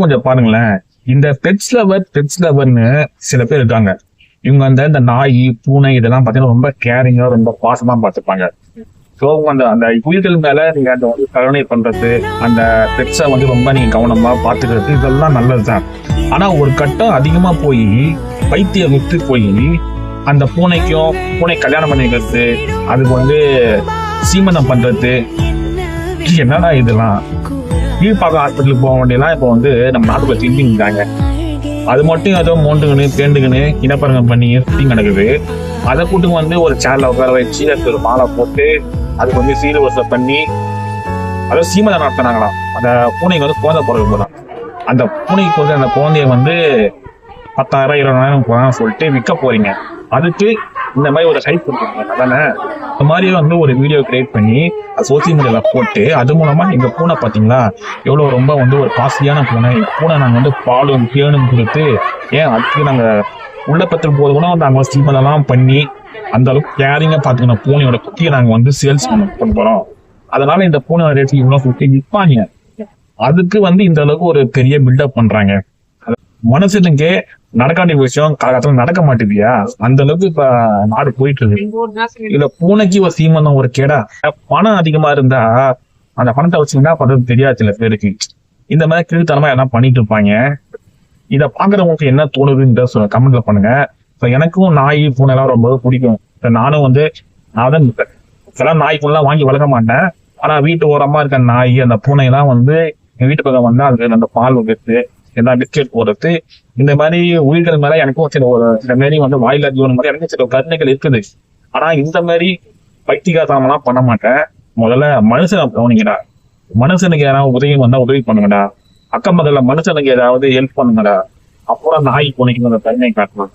கொஞ்சம் பாருங்களேன். இந்த பெட்ஸ் லவர்னு சில பேர் இருக்காங்க. இவங்க இந்த நாய், பூனை இதெல்லாம் பார்த்தீங்கன்னா ரொம்ப கேரிங்கா, ரொம்ப பாசமா பார்த்துப்பாங்க. ஸோ அந்த அந்த உயிர்கள் மேல நீங்க அந்த வந்து கருணை பண்றது, அந்த பெட்ஸை வந்து ரொம்ப நீங்க கவனமா பார்த்துக்கிறது இதெல்லாம் நல்லதுதான். ஆனா ஒரு கட்டம் அதிகமா போய் பைத்தியம் விட்டு போய் அந்த பூனை கல்யாணம் பண்ணி வைக்கிறது, அதுக்கு வந்து சீமனம் பண்றது, என்னடா இதெல்லாம்? கீழ்பாக்கம் ஹாஸ்பிட்டலுக்கு போக வேண்டியெல்லாம் இப்போ வந்து நம்ம நாட்டுக்குள்ள திண்டிங்கிறாங்க. அது மட்டும் ஏதோ மோண்டுக்குன்னு பேண்டுக்குன்னு இனப்பரங்கம் பண்ணி சுத்தி நடக்குது. அதை கூட்டு வந்து ஒரு சேர்ல உட்கார வச்சு அதுக்கு ஒரு மாலை போட்டு அதுக்கு வந்து சீர்வரிசை பண்ணி அதாவது சீமனம் நடத்தினாங்களாம். அந்த பூனைக்கு வந்து குழந்தை பிறகு போதான். அந்த பூனைக்கு போது அந்த குழந்தைய வந்து 10,000 20,000 போறான்னு சொல்லிட்டு விற்க போறீங்க. அதுக்கு இந்த மாதிரி ஒரு ஹைப் கொடுக்குறீங்க. அதானே இந்த மாதிரி வந்து ஒரு வீடியோ கிரியேட் பண்ணி சோசியல் மீடியால போட்டு அது மூலமா எங்க பூனை பாத்தீங்களா எவ்வளவு ரொம்ப வந்து ஒரு காஸ்ட்லியான பூனை. பூனை நாங்க வந்து பாலும் தேனும் கொடுத்து அதுக்கு நாங்க உள்ள பத்திரம் போது கூட நாங்க சீமனெல்லாம் பண்ணி அந்த அளவுக்கு கேரிங்கா பாத்துக்கணும். பூனையோட குட்டியை நாங்க வந்து சேல்ஸ் பண்ண போறோம். அதனால இந்த பூனையோட ரேட் இவ்வளவு குட்டி விற்பாங்க. அதுக்கு வந்து இந்த அளவுக்கு ஒரு பெரிய பில்டப் பண்றாங்க. மனசுக்கு நடக்காண்டிய விஷயம் காலத்துல நடக்க மாட்டேதியா, அந்த அளவுக்கு இப்ப நாடு போயிட்டு இருக்கு. இல்ல பூனைக்கு ஒரு சீமந்தம் ஒரு கேடா. பணம் அதிகமா இருந்தா அந்த பணத்தை வச்சுன்னா பண்றது தெரியாது சில பேருக்கு. இந்த மாதிரி கீழ்த்தனமா எல்லாம் பண்ணிட்டு இருப்பாங்க. இதை பாக்குறவங்களுக்கு என்ன தோணுதுன்ற கமெண்ட்ல பண்ணுங்க. எனக்கும் நாய் பூனை எல்லாம் ரொம்ப பிடிக்கும். நானும் வந்து நான் சில நாய் பூனைலாம் வாங்கி வளர்க்க மாட்டேன். ஆனா வீட்டு ஓரமா இருக்க நாய் அந்த பூனை எல்லாம் வந்து எங்க வீட்டு பக்கம் வந்தா அதுக்கு அந்த பால் வைக்கிறது, எல்லாம் பிஸ்கெட் போடுறது, இந்த மாதிரி உயிர்கள் மேல எனக்கும் சில மாரி வந்து வாயில ஜீவன் மாதிரி எனக்கு சில கருணைகள் இருக்குது. ஆனா இந்த மாதிரி பைத்தியகாரமெல்லாம் பண்ண மாட்டேன். முதல்ல மனுஷனை கவனிங்கடா. மனுஷனுக்கு யாராவது உதவி வந்தா உதவி பண்ணுங்கடா. அக்கம் பக்கத்துல மனுஷனுக்கு ஏதாவது ஹெல்ப் பண்ணுங்கடா. அப்புறம் நாய் பூனைக்கு அந்த கருணை காட்டணும்.